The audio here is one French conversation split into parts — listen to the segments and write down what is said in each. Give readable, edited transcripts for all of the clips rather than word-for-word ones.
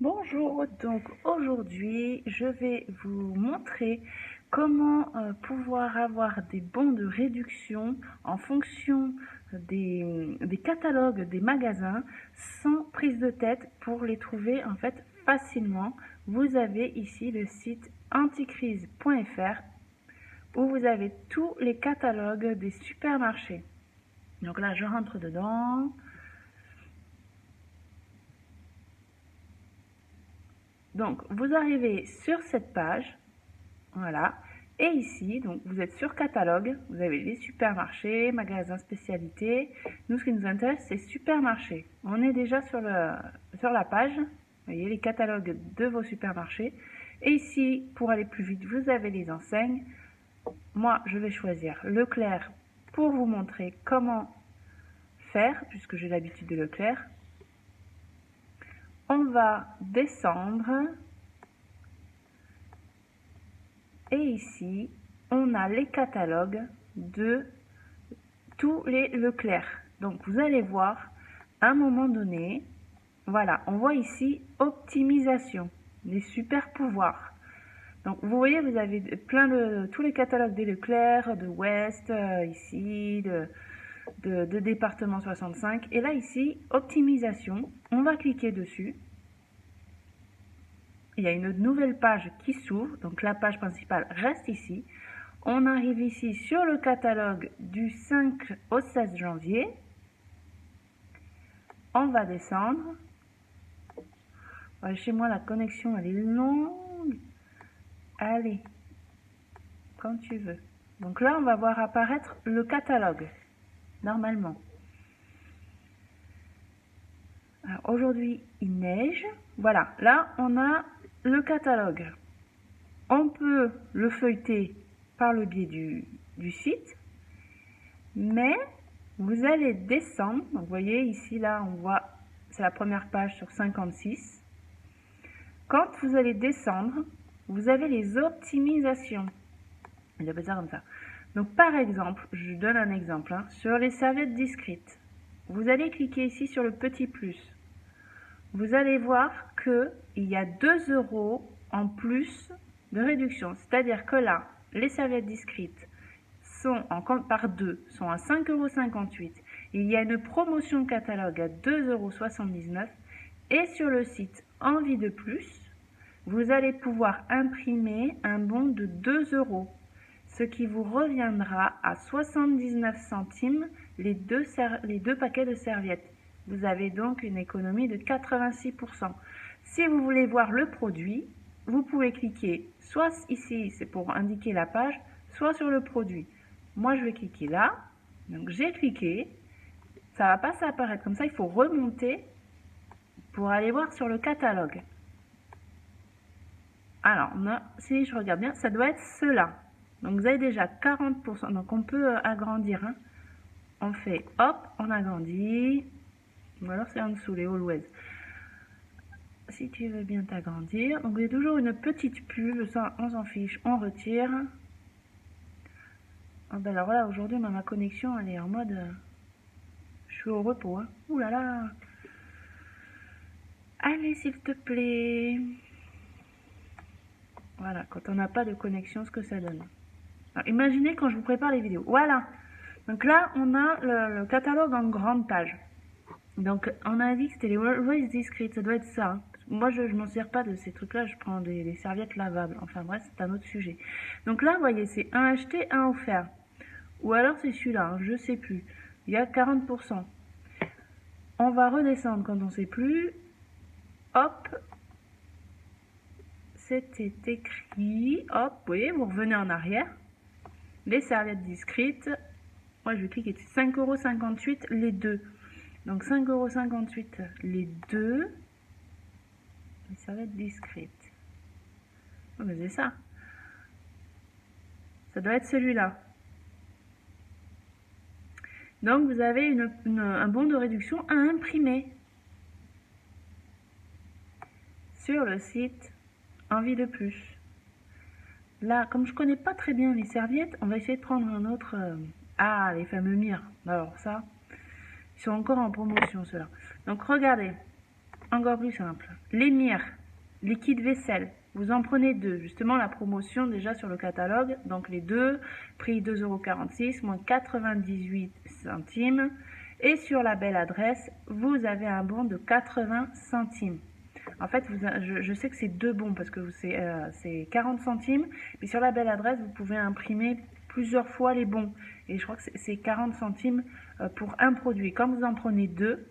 Bonjour, donc aujourd'hui je vais vous montrer comment pouvoir avoir des bons de réduction en fonction des catalogues des magasins sans prise de tête pour les trouver en fait facilement. Vous avez ici le site anticrise.fr où vous avez tous les catalogues des supermarchés. Donc là je rentre dedans. Donc, vous arrivez sur cette page, voilà, et ici, donc vous êtes sur catalogue, vous avez les supermarchés, magasins spécialités. Nous, ce qui nous intéresse, c'est supermarchés. On est déjà sur la page, vous voyez les catalogues de vos supermarchés. Et ici, pour aller plus vite, vous avez les enseignes. Moi, je vais choisir Leclerc pour vous montrer comment faire, puisque j'ai l'habitude de Leclerc. On va descendre et ici on a les catalogues de tous les Leclerc. Donc vous allez voir à un moment donné, voilà, on voit ici optimisation, les super pouvoirs. Donc vous voyez, vous avez plein de tous les catalogues des Leclerc, de West, ici, de département 65. Et là ici, optimisation, on va cliquer dessus. Il y a une nouvelle page qui s'ouvre, donc la page principale reste ici. On arrive ici sur le catalogue du 5 au 16 janvier. On va descendre. Chez moi, la connexion, elle est longue. Allez, comme tu veux. Donc là, on va voir apparaître le catalogue, normalement. Alors aujourd'hui, il neige. Voilà, là, on a le catalogue. On peut le feuilleter par le biais du site, mais vous allez descendre. Donc, vous voyez ici, là, on voit, c'est la première page sur 56. Quand vous allez descendre, vous avez les optimisations. Il y a ça comme ça. Donc, par exemple, je donne un exemple, hein, sur les serviettes discrètes. Vous allez cliquer ici sur le petit plus. Vous allez voir qu'il y a 2 € en plus de réduction. C'est-à-dire que là, les serviettes discrètes sont par 2 sont à 5,58 €. Il y a une promotion catalogue à 2,79 € et sur le site Envie de plus, vous allez pouvoir imprimer un bon de 2 €, ce qui vous reviendra à 79 centimes les deux paquets de serviettes. Vous avez donc une économie de 86%. Si vous voulez voir le produit, vous pouvez cliquer soit ici, c'est pour indiquer la page, soit sur le produit. Moi, je vais cliquer là. Donc, j'ai cliqué. Ça ne va pas s'apparaître comme ça. Il faut remonter pour aller voir sur le catalogue. Alors, si je regarde bien, ça doit être cela. Donc, vous avez déjà 40%. Donc, on peut agrandir. Hein. On fait, hop, on agrandit. Ou alors, c'est en dessous, les Always. Si tu veux bien t'agrandir. Donc, il y a toujours une petite pub. Ça, on s'en fiche. On retire. Ah ben alors là, aujourd'hui, ma connexion, elle est en mode... je suis au repos. Hein. Ouh là là. Allez, s'il te plaît. Voilà, quand on n'a pas de connexion, ce que ça donne. Alors, imaginez quand je vous prépare les vidéos. Voilà. Donc là, on a le catalogue en grande page. Donc, on a dit que c'était les Always Discreet. Ça doit être ça. Hein. Moi, je ne m'en sers pas de ces trucs-là. Je prends des serviettes lavables. Enfin bref, c'est un autre sujet. Donc là, vous voyez, c'est un acheté, un offert. Ou alors c'est celui-là, hein, je ne sais plus. Il y a 40%. On va redescendre quand on ne sait plus. Hop. C'était écrit. Hop, vous voyez, vous revenez en arrière. Les serviettes discrètes. Moi, je vais cliquer dessus. 5,58 € les deux. Donc 5,58 € les deux. Les serviettes discrètes. Oh, mais c'est ça. Ça doit être celui-là. Donc, vous avez un bon de réduction à imprimer sur le site Envie de plus. Là, comme je connais pas très bien les serviettes, on va essayer de prendre un autre... ah, les fameux mires. Alors ça, ils sont encore en promotion, ceux-là. Donc, regardez, encore plus simple. l'émir, liquide vaisselle, vous en prenez 2. Justement, la promotion déjà sur le catalogue, donc les deux, prix 2,46 € moins 98 centimes. Et sur la belle adresse, vous avez un bon de 80 centimes. En fait, je sais que c'est 2 bons parce que c'est 40 centimes. Mais sur la belle adresse, vous pouvez imprimer plusieurs fois les bons. Et je crois que c'est 40 centimes pour un produit. Quand vous en prenez 2,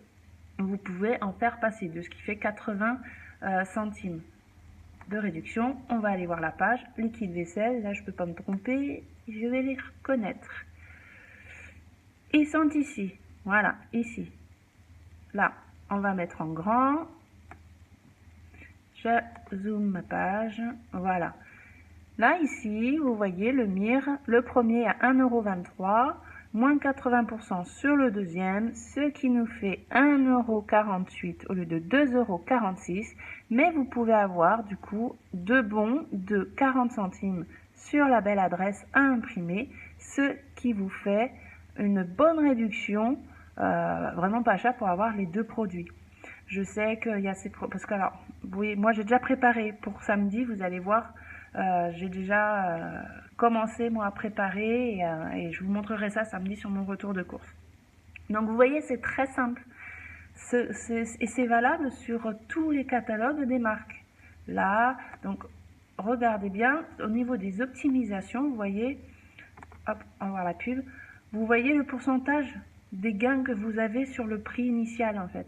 vous pouvez en faire passer 2, ce qui fait 80 centimes de réduction. On va aller voir la page liquide vaisselle. Là, je ne peux pas me tromper. Je vais les reconnaître. Ils sont ici. Voilà, ici. Là, on va mettre en grand. Je zoome ma page. Voilà. Là, ici, vous voyez le MIR, le premier à 1,23 €, moins 80% sur le deuxième, ce qui nous fait 1,48 € au lieu de 2,46 €. Mais vous pouvez avoir, du coup, 2 bons de 40 centimes sur la belle adresse à imprimer, ce qui vous fait une bonne réduction, vraiment pas cher pour avoir les 2 produits. Je sais qu'il y a ces... Parce que, alors, oui, moi, j'ai déjà préparé pour samedi, vous allez voir... j'ai déjà commencé moi à préparer et je vous montrerai ça samedi sur mon retour de course. Donc vous voyez, c'est très simple et c'est valable sur tous les catalogues des marques. Là, donc regardez bien, au niveau des optimisations, vous voyez, hop, on va voir la pub, vous voyez le pourcentage des gains que vous avez sur le prix initial en fait.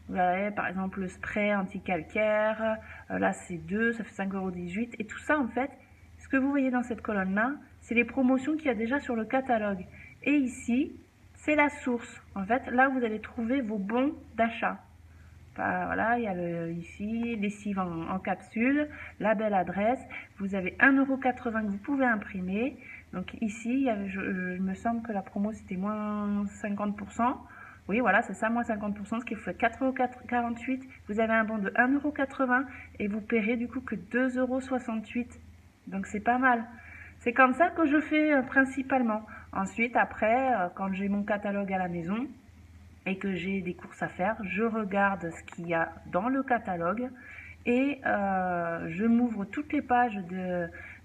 Vous avez par exemple le spray anti-calcaire, là c'est 2, ça fait 5,18 € et tout ça en fait, ce que vous voyez dans cette colonne-là, c'est les promotions qu'il y a déjà sur le catalogue. Et ici, c'est la source. En fait, là vous allez trouver vos bons d'achat. Enfin, voilà, il y a ici, lessive en capsule, la belle adresse, vous avez 1,80 € que vous pouvez imprimer. Donc ici, je me semble que la promo c'était moins 50%. Oui, voilà, c'est ça, moins 50%, ce qui vous fait 4,48 €. Vous avez un bon de 1,80 € et vous paierez du coup que 2,68 €. Donc c'est pas mal. C'est comme ça que je fais principalement. Ensuite, après, quand j'ai mon catalogue à la maison et que j'ai des courses à faire, je regarde ce qu'il y a dans le catalogue et je m'ouvre toutes les pages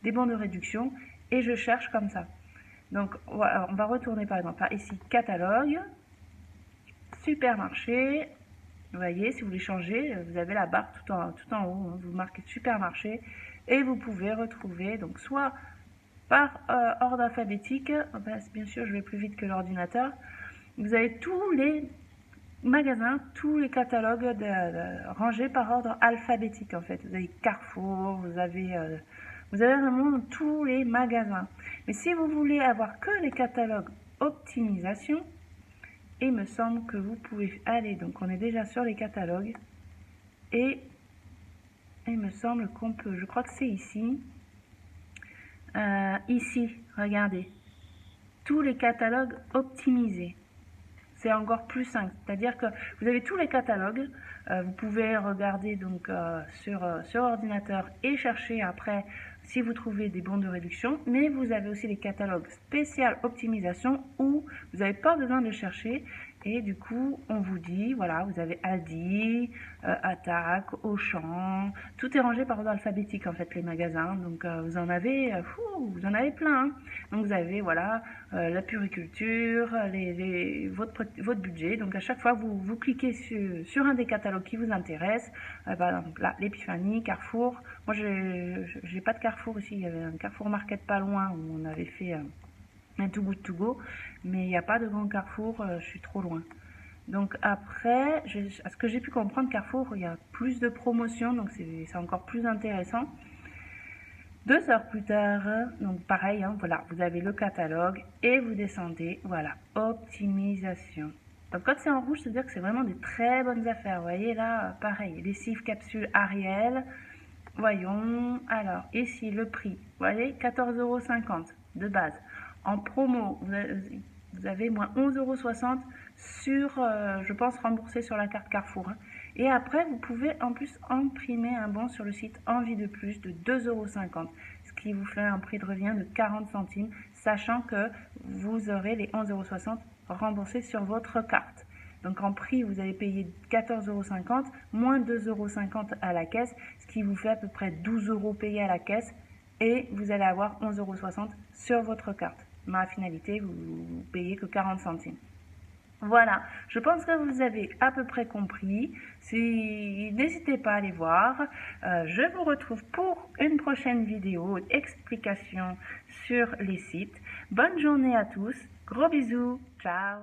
des bons de réduction et je cherche comme ça. Donc, voilà, on va retourner par exemple par ici, catalogue. Supermarché, vous voyez, si vous voulez changer, vous avez la barre tout en haut, hein, vous marquez supermarché et vous pouvez retrouver donc soit par ordre alphabétique, bien sûr je vais plus vite que l'ordinateur, vous avez tous les magasins, tous les catalogues rangés par ordre alphabétique en fait. Vous avez Carrefour, vous avez vraiment tous les magasins. Mais si vous voulez avoir que les catalogues optimisation, il me semble que vous pouvez aller, donc on est déjà sur les catalogues, et il me semble qu'on peut, je crois que c'est ici, ici, regardez, tous les catalogues optimisés. C'est encore plus simple, c'est-à-dire que vous avez tous les catalogues, vous pouvez regarder donc sur ordinateur et chercher après si vous trouvez des bons de réduction, mais vous avez aussi les catalogues spécial optimisation où vous n'avez pas besoin de chercher et du coup on vous dit, voilà, vous avez Aldi, Attaque, Auchan, tout est rangé par ordre alphabétique en fait les magasins, donc vous en avez plein, hein. Donc vous avez voilà la puriculture, votre budget, donc à chaque fois vous cliquez sur un des catalogues qui vous intéresse, par exemple là l'Épiphanie, Carrefour, moi j'ai pas de Carrefour ici, il y avait un Carrefour Market pas loin où on avait fait un Too Good To Go, mais il n'y a pas de grand Carrefour, je suis trop loin. Donc après, à ce que j'ai pu comprendre, Carrefour, il y a plus de promotions, donc c'est encore plus intéressant. 2 heures plus tard, donc pareil, hein, voilà, vous avez le catalogue et vous descendez, voilà, optimisation. Donc quand c'est en rouge, ça veut dire que c'est vraiment des très bonnes affaires. Vous voyez là, pareil, lessive capsule Ariel. Voyons, alors ici le prix, vous voyez, 14,50 € de base. En promo, vous avez moins 11,60 € sur, je pense, remboursé sur la carte Carrefour. Hein. Et après, vous pouvez en plus imprimer un bon sur le site Envie de Plus de 2,50 €, ce qui vous fait un prix de revient de 40 centimes, sachant que vous aurez les 11,60 € remboursés sur votre carte. Donc en prix, vous allez payer 14,50 €, moins 2,50 € à la caisse, ce qui vous fait à peu près 12 € payés à la caisse et vous allez avoir 11,60 € sur votre carte. Mais à la finalité, vous payez que 40 centimes. Voilà, je pense que vous avez à peu près compris. N'hésitez pas à aller voir. Je vous retrouve pour une prochaine vidéo d'explication sur les sites. Bonne journée à tous. Gros bisous. Ciao.